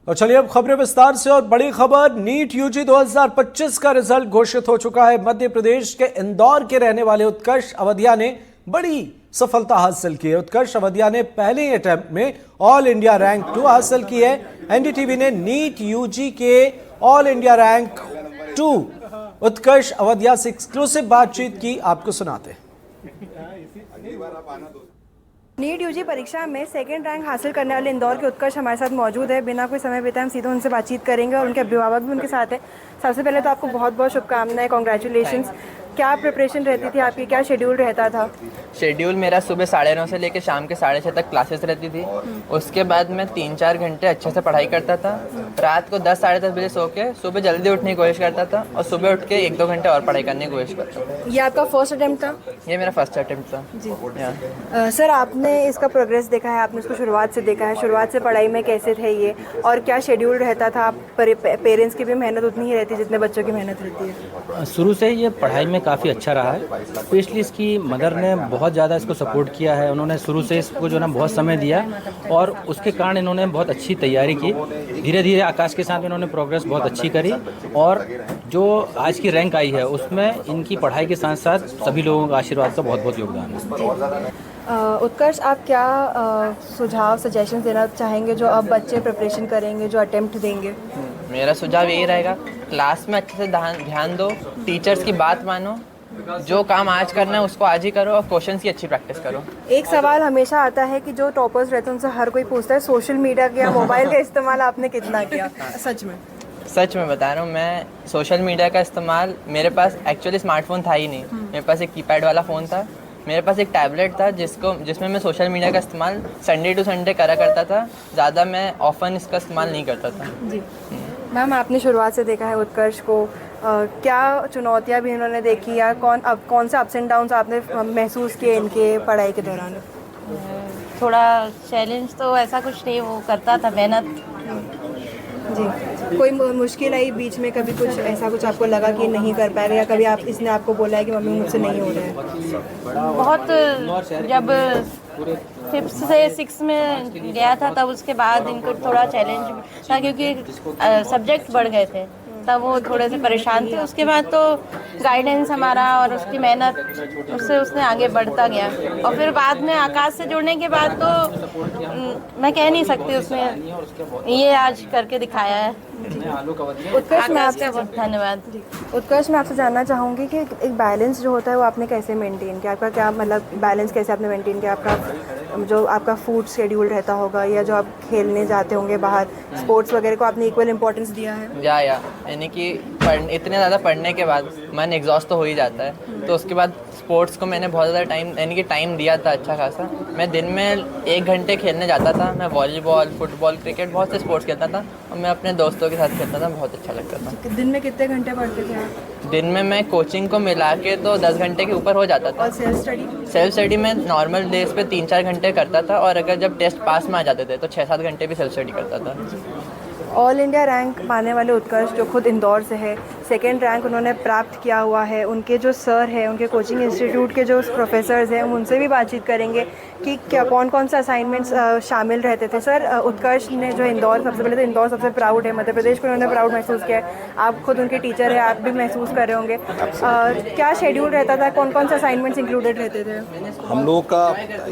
और चलिए अब खबरें विस्तार से। और बड़ी खबर, नीट यूजी 2025 का रिजल्ट घोषित हो चुका है। मध्य प्रदेश के इंदौर के रहने वाले उत्कर्ष अवधिया ने बड़ी सफलता हासिल की है। उत्कर्ष अवधिया ने पहले ही अटेम्प्ट में ऑल इंडिया रैंक 2 हासिल की है। एनडीटीवी ने नीट यूजी के ऑल इंडिया रैंक 2 उत्कर्ष अवधिया से एक्सक्लूसिव बातचीत की, आपको सुनाते हैं। नीट यूजी परीक्षा में सेकंड रैंक हासिल करने वाले इंदौर के उत्कर्ष हमारे साथ मौजूद है। बिना कोई समय बिताए हम सीधे उनसे बातचीत करेंगे और उनके अभिभावक भी उनके साथ हैं। सबसे पहले तो आपको बहुत बहुत शुभकामनाएं, कॉन्ग्रेचुलेशंस। क्या प्रिपरेशन रहती थी आपकी, क्या शेड्यूल रहता था? शेड्यूल मेरा सुबह 9:30 से लेकर शाम के 6:30 तक क्लासेस रहती थी। उसके बाद मैं 3-4 घंटे अच्छे से पढ़ाई करता था। रात को 10-10:30 बजे सो के सुबह जल्दी उठने की कोशिश करता था और सुबह उठ के 1-2 घंटे और पढ़ाई करने की कोशिश करता था। ये आपका फर्स्ट अटेम्प्ट था? ये मेरा फर्स्ट अटेम्प्ट था जी। सर, आपने इसका प्रोग्रेस देखा है, आपने इसको शुरुआत से देखा है। शुरुआत से पढ़ाई में कैसे थे ये, और क्या शेड्यूल रहता था? पेरेंट्स की भी मेहनत उतनी ही रहती है जितने बच्चों की मेहनत रहती है? शुरू से ये पढ़ाई में काफ़ी अच्छा रहा है। स्पेशली इसकी मदर ने बहुत ज़्यादा इसको सपोर्ट किया है। उन्होंने शुरू से इसको जो ना बहुत समय दिया और उसके कारण इन्होंने बहुत अच्छी तैयारी की। धीरे धीरे आकाश के साथ इन्होंने प्रोग्रेस बहुत अच्छी करी और जो आज की रैंक आई है उसमें इनकी पढ़ाई के साथ साथ सभी लोगों का आशीर्वाद का बहुत बहुत योगदान है। उत्कर्ष, आप क्या सुझाव सजेशन देना चाहेंगे जो अब बच्चे प्रिपरेशन करेंगे, जो अटेम्प्ट देंगे? मेरा सुझाव यही रहेगा, क्लास में अच्छे से ध्यान दो, टीचर्स की बात मानो, जो काम आज करना है उसको आज ही करो और क्वेश्चंस की अच्छी प्रैक्टिस करो। एक सवाल हमेशा आता है कि जो टॉपर्स रहते हैं उनसे हर कोई पूछता है, सोशल मीडिया का, मोबाइल का इस्तेमाल आपने कितना किया? सच में बता रहा हूँ, मैं सोशल मीडिया का इस्तेमाल, मेरे पास एक्चुअली स्मार्टफोन था ही नहीं। मेरे पास एक कीपैड वाला फ़ोन था। मेरे पास एक टैबलेट था जिसमें मैं सोशल मीडिया का इस्तेमाल संडे टू संडे करा करता था। ज़्यादा मैं ऑफन इसका इस्तेमाल नहीं करता था। जी मैम, आपने शुरुआत से देखा है उत्कर्ष को, क्या चुनौतियाँ भी इन्होंने देखी या कौन से अप्स एंड डाउन्स आपने महसूस किए इनके पढ़ाई के दौरान? थोड़ा चैलेंज तो ऐसा कुछ नहीं, वो करता था मेहनत। जी, कोई मुश्किल आई बीच में, कभी कुछ ऐसा कुछ आपको लगा कि नहीं कर पाएगा, या कभी इसने आपको बोला है कि मम्मी मुझसे नहीं हो रहा है? बहुत, जब 5th से 6 में गया था तब उसके बाद इनको थोड़ा चैलेंज था क्योंकि सब्जेक्ट बढ़ गए थे, तब वो थोड़े से परेशान थे। उसके बाद तो गाइडेंस हमारा और उसकी मेहनत, उससे उसने आगे बढ़ता गया। और फिर बाद में आकाश से जुड़ने के बाद तो मैं कह नहीं सकती, उसने ये आज करके दिखाया है। उत्कर्ष, मैं आपसे धन्यवाद। उत्कर्ष, मैं आपसे जानना चाहूँगी कि एक बैलेंस जो होता है वो आपने कैसे मेंटेन किया? आपका क्या मतलब बैलेंस कैसे आपने मेंटेन किया? आपका फूड शेड्यूल रहता होगा, या जो आप खेलने जाते होंगे बाहर, स्पोर्ट्स वगैरह को आपने इक्वल इम्पोर्टेंस दिया है? यानी कि इतने ज़्यादा पढ़ने के बाद मन एग्जॉस्ट तो हो ही जाता है, तो उसके बाद स्पोर्ट्स को मैंने बहुत ज़्यादा टाइम दिया था, अच्छा खासा। मैं दिन में 1 घंटे खेलने जाता था। मैं वॉलीबॉल, फुटबॉल, क्रिकेट, बहुत से स्पोर्ट्स खेलता था और मैं अपने दोस्तों के साथ खेलता था, बहुत अच्छा लगता था। दिन में कितने घंटे पढ़ते थे आप? दिन में मैं कोचिंग को मिला के तो 10 घंटे के ऊपर हो जाता था। और सेल्फ स्टडी में नॉर्मल डेज पे 3-4 घंटे करता था, और अगर जब टेस्ट पास में आ जाते थे तो 6-7 घंटे भी सेल्फ स्टडी करता था। ऑल इंडिया रैंक पाने वाले उत्कर्ष, जो खुद इंदौर से है, सेकंड रैंक उन्होंने प्राप्त किया हुआ है। उनके जो सर हैं, उनके कोचिंग इंस्टीट्यूट के जो प्रोफेसर्स हैं, हम उनसे भी बातचीत करेंगे कि क्या कौन से असाइनमेंट्स शामिल रहते थे। सर, उत्कर्ष ने जो इंदौर, सबसे पहले तो इंदौर सबसे प्राउड है, मध्य प्रदेश को उन्होंने प्राउड महसूस किया है। आप खुद उनके टीचर हैं, आप भी महसूस कर रहे होंगे। क्या शेड्यूल रहता था, कौन से असाइनमेंट्स इंक्लूडेड रहते थे? हम लोगों का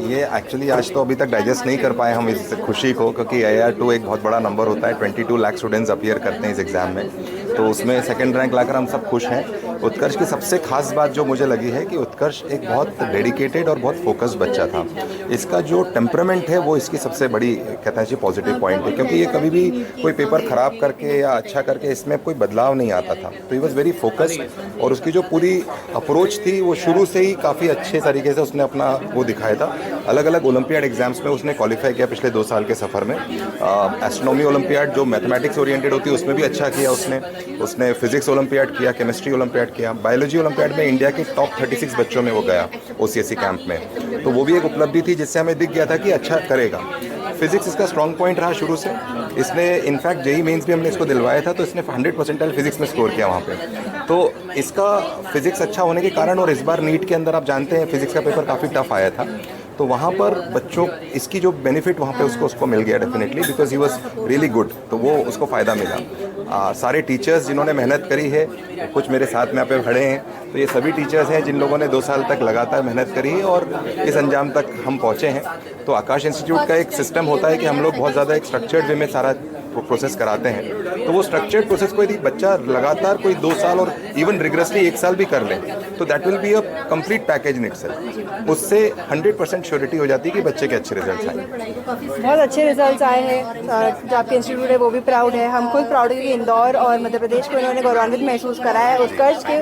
ये एक्चुअली आज तो अभी तक डाइजेस्ट नहीं कर पाए हम इस खुशी को, क्योंकि AR2 एक बहुत बड़ा नंबर होता है। 22 लाख स्टूडेंट्स अपीयर करते हैं इस एग्ज़ाम में, तो उसमें सेकंड रैंक लाकर हम सब खुश हैं। उत्कर्ष की सबसे खास बात जो मुझे लगी है कि उत्कर्ष एक बहुत डेडिकेटेड और बहुत फोकस्ड बच्चा था। इसका जो टेम्परामेंट है वो इसकी सबसे बड़ी, कहते हैं, पॉजिटिव पॉइंट है, क्योंकि ये कभी भी कोई पेपर ख़राब करके या अच्छा करके इसमें कोई बदलाव नहीं आता था। तो ही वॉज वेरी फोकस्ड, और उसकी जो पूरी अप्रोच थी वो शुरू से ही काफ़ी अच्छे तरीके से उसने अपना वो दिखाया था। अलग अलग ओलंपियाड एग्जाम्स में उसने क्वालिफाई किया पिछले 2 साल के सफ़र में। एस्ट्रोनॉमी ओलंपियाड जो मैथमेटिक्स ओरिएंटेड होती है उसमें भी अच्छा किया उसने फिजिक्स ओलंपियाड किया, केमिस्ट्री ओलंपियाड किया, बायोलॉजी ओलंपियाड में इंडिया के टॉप 36 बच्चों में वो गया OCSE कैंप में, तो वो भी एक उपलब्धि थी जिससे हमें दिख गया था कि अच्छा करेगा। फिजिक्स इसका स्ट्रॉन्ग पॉइंट रहा शुरू से। इसने इनफैक्ट JEE मेंस भी हमने इसको दिलवाया था, तो इसने 100% फिजिक्स में स्कोर किया वहाँ पे। तो इसका फिजिक्स अच्छा होने के कारण, और इस बार नीट के अंदर आप जानते हैं फिजिक्स का पेपर काफ़ी टफ आया था, तो वहाँ पर बच्चों इसकी जो बेनिफिट वहाँ पे उसको मिल गया definitely, because he was really good, तो वो उसको फ़ायदा मिला। सारे टीचर्स जिन्होंने मेहनत करी है, कुछ मेरे साथ में यहाँ पे खड़े हैं, तो ये सभी टीचर्स हैं जिन लोगों ने 2 साल तक लगातार मेहनत करी है और इस अंजाम तक हम पहुँचे हैं। तो आकाश इंस्टीट्यूट का एक सिस्टम होता है कि हम लोग बहुत ज़्यादा एक स्ट्रक्चर्ड वे में सारा प्रोसेस कराते हैं। तो वो स्ट्रक्चर्ड प्रोसेस को यदि बच्चा लगातार कोई 2 साल और इवन रिग्रेसली 1 साल भी कर ले, तो that will be a complete package in itself. उससे 100% श्योरिटी हो जाती है कि बच्चे के अच्छे रिजल्ट्स आए। बहुत अच्छे रिजल्ट्स आए हैं, जो आपके इंस्टीट्यूट है वो भी प्राउड है, हम खुद प्राउड है कि इंदौर और मध्य प्रदेश को इन्होंने गौरवान्वित महसूस कराया है। उत्कर्ष के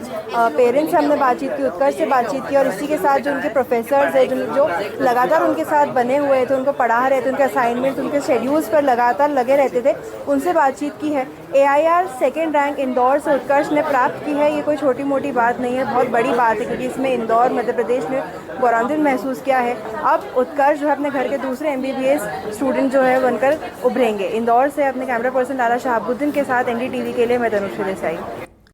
पेरेंट्स से हमने बातचीत की, उत्कर्ष से बातचीत की, और इसी के साथ जो उनके प्रोफेसर्स हैं जो लगातार उनके साथ बने हुए थे, उनको पढ़ा रहे थे, उनके असाइनमेंट्स, उनके शेड्यूल्स पर लगातार लगे रहते थे, उनसे बातचीत की है। AIR सेकेंड रैंक इंदौर से उत्कर्ष ने प्राप्त की है। ये कोई छोटी मोटी बात नहीं है, बहुत बड़ी बात है, क्योंकि इसमें इंदौर मध्य प्रदेश ने गौरवान्वित महसूस किया है। अब उत्कर्ष जो है अपने घर के दूसरे MBBS स्टूडेंट जो है बनकर उभरेंगे। इंदौर से अपने कैमरा पर्सन लाला शहाबुद्दीन के साथ NDTV के लिए मैं तनुश्री देसाई।